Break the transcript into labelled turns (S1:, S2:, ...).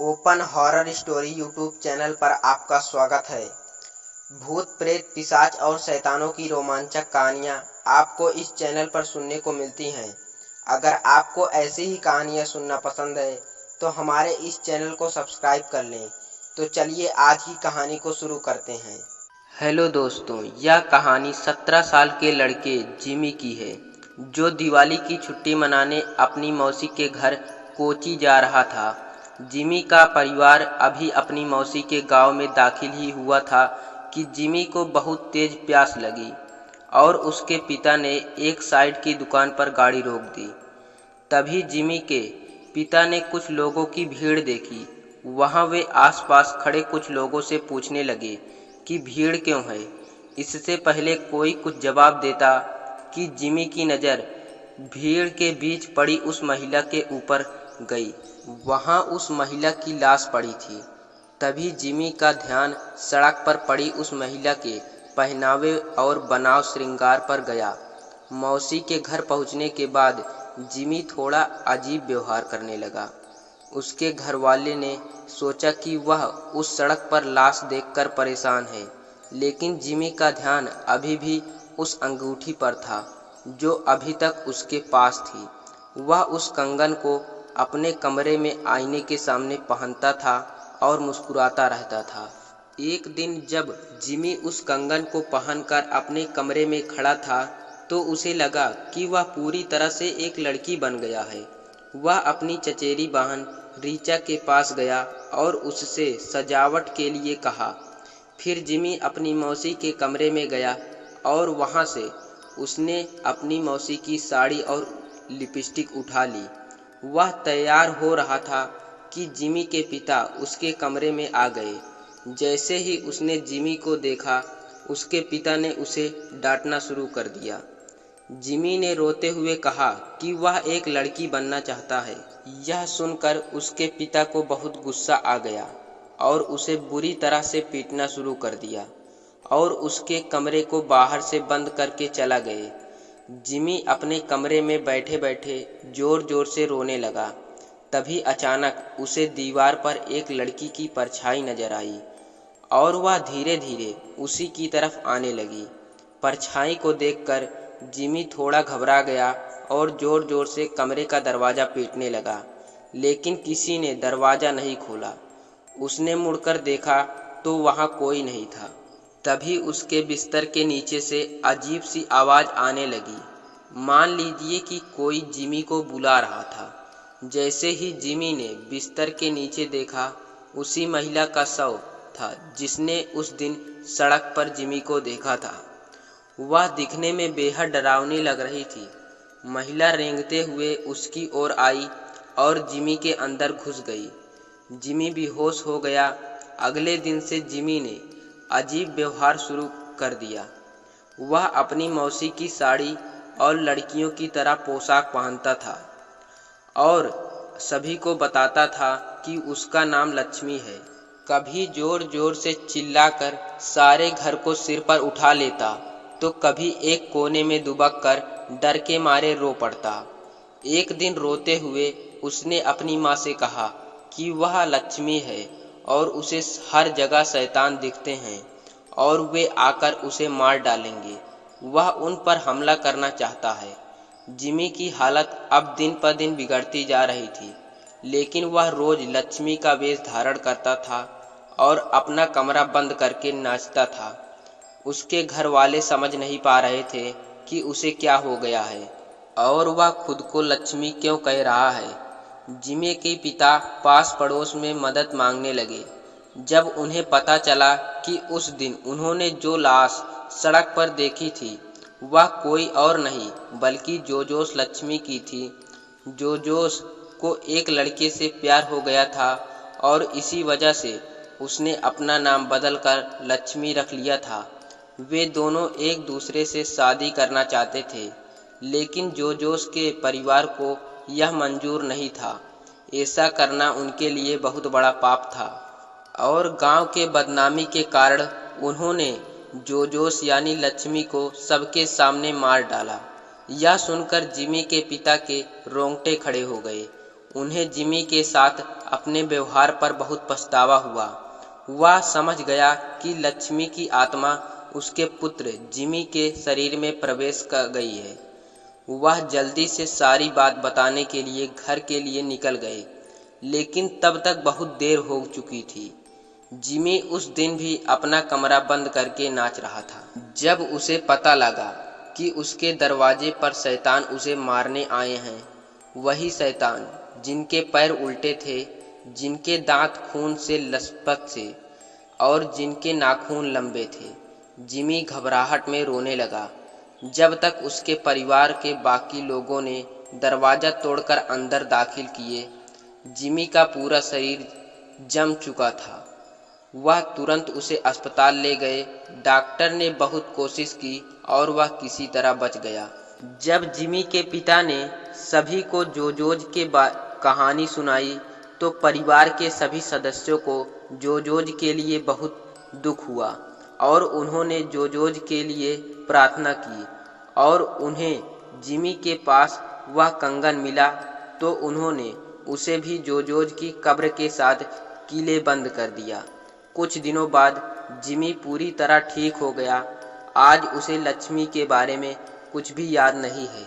S1: Open horror story YouTube channel पर आपका स्वागत है। भूत प्रेत पिशाच और शैतानों की रोमांचक कहानियाँ आपको इस चैनल पर सुनने को मिलती हैं। अगर आपको ऐसी ही कहानियाँ सुनना पसंद है तो हमारे इस चैनल को सब्सक्राइब कर लें। तो चलिए आज की कहानी को शुरू करते हैं। हेलो दोस्तों, यह कहानी 17 साल के लड़के जिमी की है, जो दिवाली की छुट्टी मनाने अपनी मौसी के घर कोची जा रहा था। जिमी का परिवार अभी अपनी मौसी के गांव में दाखिल ही हुआ था कि जिमी को बहुत तेज प्यास लगी और उसके पिता ने एक साइड की दुकान पर गाड़ी रोक दी। तभी जिमी के पिता ने कुछ लोगों की भीड़ देखी। वहां वे आसपास खड़े कुछ लोगों से पूछने लगे कि भीड़ क्यों है। इससे पहले कोई कुछ जवाब देता कि जिमी की नज़र भीड़ के बीच पड़ी उस महिला के ऊपर गई। वहां उस महिला की लाश पड़ी थी। तभी जिमी का ध्यान सड़क पर पड़ी उस महिला के पहनावे और बनाव श्रृंगार पर गया। मौसी के घर पहुंचने के बाद जिमी थोड़ा अजीब व्यवहार करने लगा। उसके घरवाले ने सोचा कि वह उस सड़क पर लाश देखकर परेशान है, लेकिन जिमी का ध्यान अभी भी उस अंगूठी पर था जो अभी तक उसके पास थी। वह उस कंगन को अपने कमरे में आईने के सामने पहनता था और मुस्कुराता रहता था। एक दिन जब जिमी उस कंगन को पहनकर अपने कमरे में खड़ा था तो उसे लगा कि वह पूरी तरह से एक लड़की बन गया है। वह अपनी चचेरी बहन रीचा के पास गया और उससे सजावट के लिए कहा। फिर जिमी अपनी मौसी के कमरे में गया और वहां से उसने अपनी मौसी की साड़ी और लिपस्टिक उठा ली। वह तैयार हो रहा था कि जिमी के पिता उसके कमरे में आ गए। जैसे ही उसने जिमी को देखा, उसके पिता ने उसे डांटना शुरू कर दिया। जिमी ने रोते हुए कहा कि वह एक लड़की बनना चाहता है। यह सुनकर उसके पिता को बहुत गुस्सा आ गया और उसे बुरी तरह से पीटना शुरू कर दिया और उसके कमरे को बाहर से बंद करके चला गए। जिमी अपने कमरे में बैठे बैठे जोर जोर से रोने लगा। तभी अचानक उसे दीवार पर एक लड़की की परछाई नजर आई और वह धीरे धीरे उसी की तरफ आने लगी। परछाई को देखकर जिमी थोड़ा घबरा गया और जोर जोर से कमरे का दरवाज़ा पीटने लगा, लेकिन किसी ने दरवाज़ा नहीं खोला। उसने मुड़कर देखा तो वहाँ कोई नहीं था। तभी उसके बिस्तर के नीचे से अजीब सी आवाज़ आने लगी। मान लीजिए कि कोई जिमी को बुला रहा था। जैसे ही जिमी ने बिस्तर के नीचे देखा, उसी महिला का शव था जिसने उस दिन सड़क पर जिमी को देखा था। वह दिखने में बेहद डरावनी लग रही थी। महिला रेंगते हुए उसकी ओर आई और जिमी के अंदर घुस गई। जिमी बेहोश हो गया। अगले दिन से जिमी ने अजीब व्यवहार शुरू कर दिया। वह अपनी मौसी की साड़ी और लड़कियों की तरह पोशाक पहनता था और सभी को बताता था कि उसका नाम लक्ष्मी है। कभी जोर जोर से चिल्लाकर सारे घर को सिर पर उठा लेता तो कभी एक कोने में दुबक कर डर के मारे रो पड़ता। एक दिन रोते हुए उसने अपनी माँ से कहा कि वह लक्ष्मी है और उसे हर जगह शैतान दिखते हैं और वे आकर उसे मार डालेंगे। वह उन पर हमला करना चाहता है। जिमी की हालत अब दिन पर दिन बिगड़ती जा रही थी, लेकिन वह रोज लक्ष्मी का वेश धारण करता था और अपना कमरा बंद करके नाचता था। उसके घर वाले समझ नहीं पा रहे थे कि उसे क्या हो गया है और वह खुद को लक्ष्मी क्यों कह रहा है। जिमी के पिता पास पड़ोस में मदद मांगने लगे। जब उन्हें पता चला कि उस दिन उन्होंने जो लाश सड़क पर देखी थी वह कोई और नहीं बल्कि जोजोस लक्ष्मी की थी। जोजोस को एक लड़के से प्यार हो गया था और इसी वजह से उसने अपना नाम बदलकर लक्ष्मी रख लिया था। वे दोनों एक दूसरे से शादी करना चाहते थे, लेकिन जोजोस के परिवार को यह मंजूर नहीं था। ऐसा करना उनके लिए बहुत बड़ा पाप था और गांव के बदनामी के कारण उन्होंने जोजोस यानी लक्ष्मी को सबके सामने मार डाला। यह सुनकर जिमी के पिता के रोंगटे खड़े हो गए। उन्हें जिमी के साथ अपने व्यवहार पर बहुत पछतावा हुआ। वह समझ गया कि लक्ष्मी की आत्मा उसके पुत्र जिमी के शरीर में प्रवेश कर गई है। वह जल्दी से सारी बात बताने के लिए घर के लिए निकल गए, लेकिन तब तक बहुत देर हो चुकी थी। जिमी उस दिन भी अपना कमरा बंद करके नाच रहा था। जब उसे पता लगा कि उसके दरवाजे पर शैतान उसे मारने आए हैं, वही शैतान जिनके पैर उल्टे थे, जिनके दांत खून से लथपथ थे और जिनके नाखून लंबे थे, जिमी घबराहट में रोने लगा। जब तक उसके परिवार के बाकी लोगों ने दरवाज़ा तोड़कर अंदर दाखिल किए, जिमी का पूरा शरीर जम चुका था। वह तुरंत उसे अस्पताल ले गए। डॉक्टर ने बहुत कोशिश की और वह किसी तरह बच गया। जब जिमी के पिता ने सभी को जोजोज के कहानी सुनाई तो परिवार के सभी सदस्यों को जोजोज के लिए बहुत दुख हुआ और उन्होंने जोजोज के लिए प्रार्थना की और उन्हें जिमी के पास वह कंगन मिला तो उन्होंने उसे भी जोजोज की कब्र के साथ कीले बंद कर दिया। कुछ दिनों बाद जिमी पूरी तरह ठीक हो गया। आज उसे लक्ष्मी के बारे में कुछ भी याद नहीं है।